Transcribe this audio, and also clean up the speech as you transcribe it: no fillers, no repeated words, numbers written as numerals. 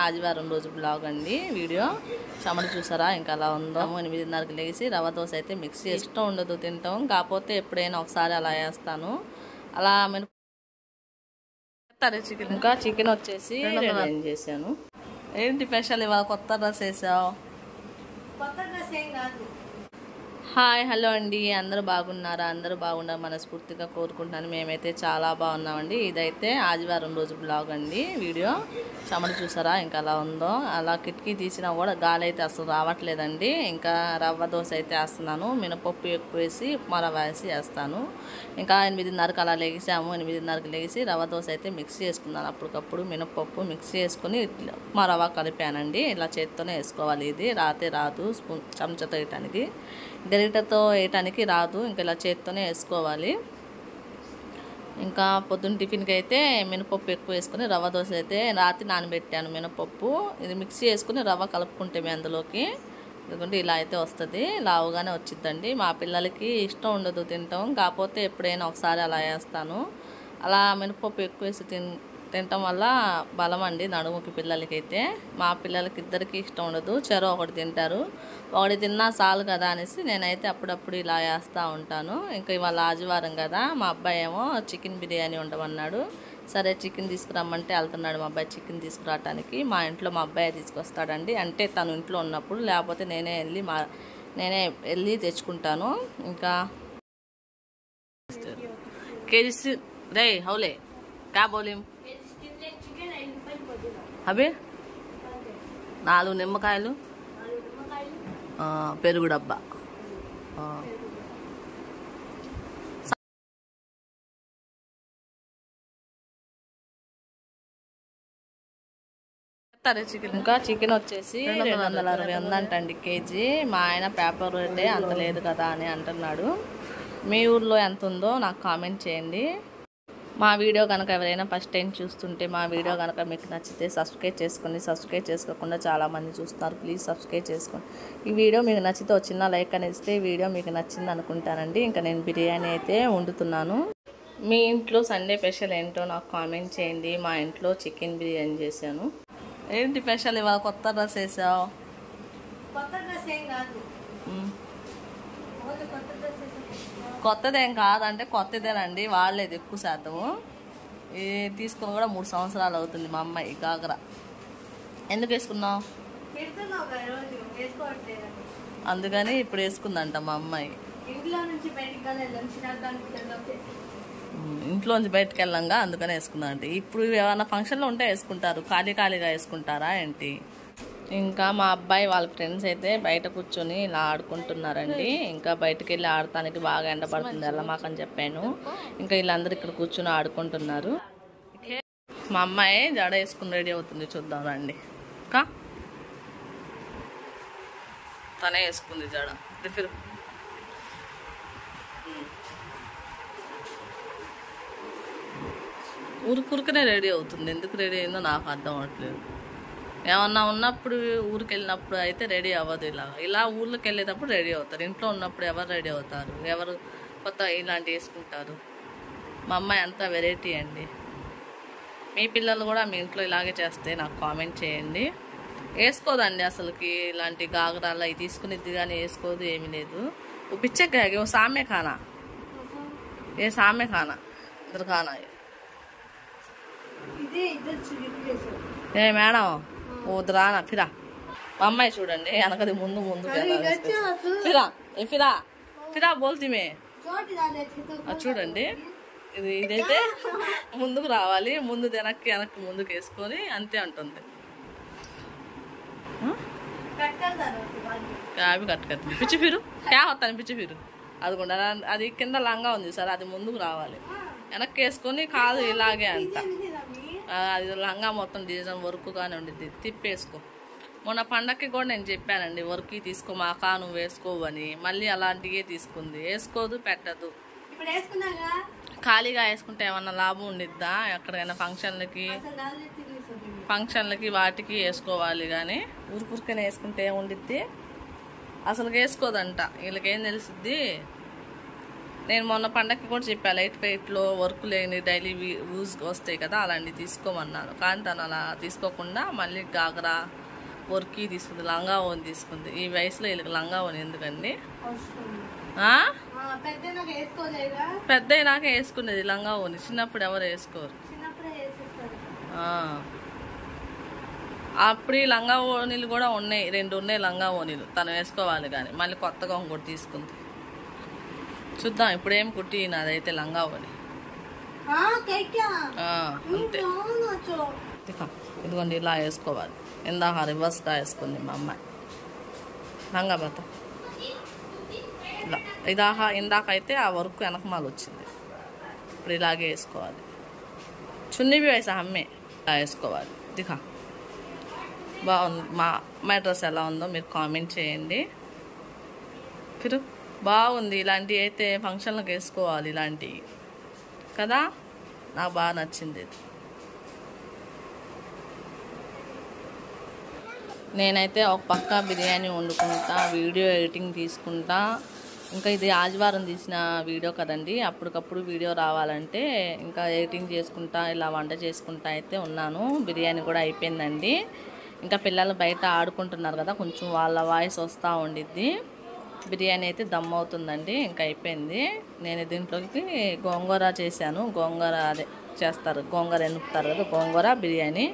ఆదివారం రోజు బ్లాగ్ అండి వీడియో. చమట చూసారా ఇంకా అలా ఉందో. 8:30కి లేచి రవ్వ దోశ అయితే మిక్సీ ఇష్టం ఉండదు తింటాం, కాకపోతే ఎప్పుడైనా ఒకసారి అలా వేస్తాను. అలా చికెన్ ఇంకా చికెన్ వచ్చేసి ఏం చేశాను. ఏంటి స్పెషల్ ఇవాళ కొత్త డ్రెస్ వేసావు? హాయ్ హలో అండి, అందరూ బాగున్నారా? అందరూ బాగున్నారు మనస్ఫూర్తిగా కోరుకుంటున్నాను. మేమైతే చాలా బాగున్నామండి. ఇదైతే ఆదివారం రోజు బ్లాగ్ అండి వీడియో. చమట చూసారా ఇంకా అలా ఉందో. అలా కిటికీ తీసినా కూడా గాలి అయితే అసలు రావట్లేదండి. ఇంకా రవ్వ దోశ అయితే వేస్తున్నాను. మినపప్పు ఎక్కువ వేసి ఉప్మా రవ్వ వేసి వేస్తాను. ఇంకా 8:30కి అలా లేసాము. 8:30కి లేచి రవ్వ దోశ అయితే మిక్సీ వేసుకున్నాను. అప్పటికప్పుడు మినపప్పు మిక్సీ వేసుకుని ఉప్మా రవ్వ కలిపానండి. ఇలా చేత్తోనే వేసుకోవాలి. ఇది రాతే రాదు, స్పూన్ చెంచాతో వేయటానికి, గరిటతో వేయటానికి రాదు. ఇంకా ఇలా చేత్తోనే వేసుకోవాలి. ఇంకా పొద్దున్న టిఫిన్కి అయితే మినపప్పు ఎక్కువ వేసుకుని రవ్వ దోశ అయితే రాత్రి నానబెట్టాను మినపప్పు. ఇది మిక్సీ వేసుకుని రవ్వ కలుపుకుంటే అందులోకి ఎందుకంటే ఇలా అయితే వస్తుంది, లావుగానే వచ్చిద్దండి. మా పిల్లలకి ఇష్టం ఉండదు తింటాం, కాకపోతే ఎప్పుడైనా ఒకసారి అలా వేస్తాను. అలా మినపప్పు ఎక్కువ వేసి తినటం వల్ల బలం అండి నడుముకి పిల్లలకైతే. మా పిల్లలకి ఇద్దరికి ఇష్టం ఉండదు, చెరో ఒకటి తింటారు. ఒకటి తిన్నా చాలు కదా అనేసి నేనైతే అప్పుడప్పుడు ఇలా వేస్తూ ఉంటాను. ఇంకా ఇవాళ ఆదివారం కదా, మా అబ్బాయి ఏమో చికెన్ బిర్యానీ ఉండమన్నాడు. సరే చికెన్ తీసుకురమ్మంటే వెళ్తున్నాడు మా అబ్బాయి చికెన్ తీసుకురావటానికి. మా ఇంట్లో మా అబ్బాయి తీసుకొస్తాడండి, అంటే తను ఇంట్లో ఉన్నప్పుడు, లేకపోతే నేనే వెళ్ళి తెచ్చుకుంటాను. ఇంకా కేజీ రే హౌలే क्या बोलिम అవి 4 నిమ్మకాయలు, పెరుగు డబ్బా. ఇంకా చికెన్ వచ్చేసి 260 ఉందంటండి కేజీ. మా ఆయన పేపర్ రేటే అంత లేదు కదా అని అంటున్నాడు. మీ ఊర్లో ఎంత ఉందో నాకు కామెంట్ చేయండి. మా వీడియో కనుక ఎవరైనా ఫస్ట్ టైం చూస్తుంటే మా వీడియో కనుక మీకు నచ్చితే సబ్స్క్రైబ్ చేసుకోండి. సబ్స్క్రైబ్ చేసుకోకుండా చాలామంది చూస్తున్నారు, ప్లీజ్ సబ్స్క్రైబ్ చేసుకోండి. ఈ వీడియో మీకు నచ్చితే చిన్న లైక్ అని ఇస్తే వీడియో మీకు నచ్చింది అనుకుంటానండి. ఇంకా నేను బిర్యానీ అయితే వండుతున్నాను. మీ ఇంట్లో సండే స్పెషల్ ఏంటో నాకు కామెంట్ చేయండి. మా ఇంట్లో చికెన్ బిర్యానీ చేశాను. ఏంటి స్పెషల్ ఇవాళ కొత్త డ్రెస్ వేసావు? కొత్తదేం కాదంటే కొత్తదేనండి, వాళ్ళేది ఎక్కువ శాతము. ఇది తీసుకుని కూడా 3 సంవత్సరాలు అవుతుంది. మా అమ్మాయి గాగర ఎందుకు వేసుకున్నావు? అందుకని ఇప్పుడు వేసుకుందంట మా అమ్మాయి. ఇంట్లోంచి బయటకు వెళ్ళంగా అందుకని వేసుకుందంట. ఇప్పుడు ఏమైనా ఫంక్షన్లో ఉంటే వేసుకుంటారు, ఖాళీగా వేసుకుంటారా ఏంటి? ఇంకా మా అబ్బాయి వాళ్ళ ఫ్రెండ్స్ అయితే బయట కూర్చొని ఇలా ఆడుకుంటున్నారండి. ఇంకా బయటకు వెళ్ళి ఆడటానికి బాగా ఎండపడుతుంది వెళ్ళమాకని చెప్పాను. ఇంకా వీళ్ళందరూ ఇక్కడ కూర్చొని ఆడుకుంటున్నారు. మా అమ్మాయి జడ వేసుకుని రెడీ అవుతుంది, చూద్దాం రండి. ఇంకా తనే వేసుకుంది జడ. ఊరుకునే రెడీ అవుతుంది, ఎందుకు రెడీ అయిందో నాకు అర్థం అవ్వట్లేదు. ఏమన్నా ఉన్నప్పుడు ఊరికి వెళ్ళినప్పుడు అయితే రెడీ అవ్వదు, ఇలా ఊర్లోకి వెళ్ళేటప్పుడు రెడీ అవుతారు. ఇంట్లో ఉన్నప్పుడు ఎవరు రెడీ అవుతారు? ఎవరు కొత్త ఇలాంటివి వేసుకుంటారు? మా అమ్మాయి అంతా వెరైటీ అండి. మీ పిల్లలు కూడా మీ ఇంట్లో ఇలాగే చేస్తే నాకు కామెంట్ చేయండి. వేసుకోదండి అసలుకి, ఇలాంటి గాగరాలు అవి తీసుకునిద్ది కానీ వేసుకోదు, ఏమీ లేదు. ఓ పిచ్చే ఓ సామే ఖానా, ఏ సామే ఖానా ఇద్దరు ఖానా. ఏ మేడం ఓదరానా ఫిరా. మా అమ్మాయి చూడండి వెనకది ముందు ఫిరా ఫిరా ఫిరా బోల్తీ మే. చూడండి ఇదైతే ముందుకు రావాలి, ముందు వెనక్కి ముందుకు వేసుకొని అంతే ఉంటుంది. అవి కట్టుకత్తుంది పిచ్చి ఫిరు క్యా వస్తాను పిచ్చి ఫిరు. అదికుండా అది కింద లంగా ఉంది సార్, అది ముందుకు రావాలి, వెనక్కి వేసుకొని కాదు ఇలాగే అంట. అది లంగా మొత్తం డిజైన్ వర్క్ గానే ఉండిద్ది, తిప్పేసుకో. మొన్న పండక్కి కూడా నేను చెప్పానండి వర్క్ తీసుకో మాకా నువ్వు వేసుకోవని, మళ్ళీ అలాంటివే తీసుకుంది. వేసుకోదు, పెట్టదు. ఖాళీగా వేసుకుంటే ఏమన్నా లాభం ఉండిద్దా? ఎక్కడికైనా ఫంక్షన్లకి వాటికి వేసుకోవాలి కానీ ఊరికనే వేసుకుంటే ఏముండిద్ది? అసలు వేసుకోదంట. వీళ్ళకేం తెలిసిద్ది? నేను మొన్న పండగకి కూడా చెప్పా లైట్ వెయిట్లో వర్క్ లేని డైలీ యూజ్ వస్తాయి కదా అలాంటివి తీసుకోమన్నాను. కానీ తను అలా తీసుకోకుండా మళ్ళీ గాగ్రా వర్క్కి తీసుకుంది, లంగా ఓని తీసుకుంది. ఈ వయసులో వీళ్ళకి లంగా ఓని ఎందుకండి? పెద్ద అయినాక వేసుకునేది లంగా ఓని, చిన్నప్పుడు ఎవరు వేసుకోరు. అప్పుడు ఈ లంగా ఓనీలు కూడా ఉన్నాయి, 2 ఉన్నాయి లంగా ఓనీలు. తను వేసుకోవాలి కానీ మళ్ళీ కొత్తగా ఇంకోటి తీసుకుంది. చూద్దాం ఇప్పుడేం కుట్టి నాదైతే లంగా ఓని అంతే. ఇదిగోండి ఇలా వేసుకోవాలి. ఇందాక రివర్స్గా వేసుకుంది మా అమ్మాయి లంగా బత. ఇలా ఇందాక అయితే ఆ వర్క్ వెనకమాల వచ్చింది. ఇప్పుడు ఇలాగే వేసుకోవాలి. చున్నీవి వేసా అమ్మే ఇలా వేసుకోవాలి. దిఖా బాగుంది. మా డ్రెస్ ఎలా ఉందో మీరు కామెంట్ చేయండి. మీరు బాగుంది. ఇలాంటివి అయితే ఫంక్షన్లకు వేసుకోవాలి ఇలాంటివి కదా. నాకు బాగా నచ్చింది. నేనైతే ఒక పక్క బిర్యానీ వండుకుంటా, వీడియో ఎడిటింగ్ తీసుకుంటా. ఇంకా ఇది ఆదివారం తీసిన వీడియో కదండి, అప్పటికప్పుడు వీడియో రావాలంటే ఇంకా ఎడిటింగ్ చేసుకుంటా ఇలా వంట చేసుకుంటా అయితే ఉన్నాను. బిర్యానీ కూడా అయిపోయిందండి. ఇంకా పిల్లలు బయట ఆడుకుంటున్నారు కదా, కొంచెం వాళ్ళ వాయిస్ వస్తూ ఉండిద్ది. బిర్యానీ అయితే దమ్ అవుతుందండి. ఇంకా అయిపోయింది. నేను దీంట్లోకి గోంగూర చేశాను. గోంగూర అదే చేస్తారు, గోంగూర ఎనుపుతారు కదా, గోంగూర బిర్యానీ.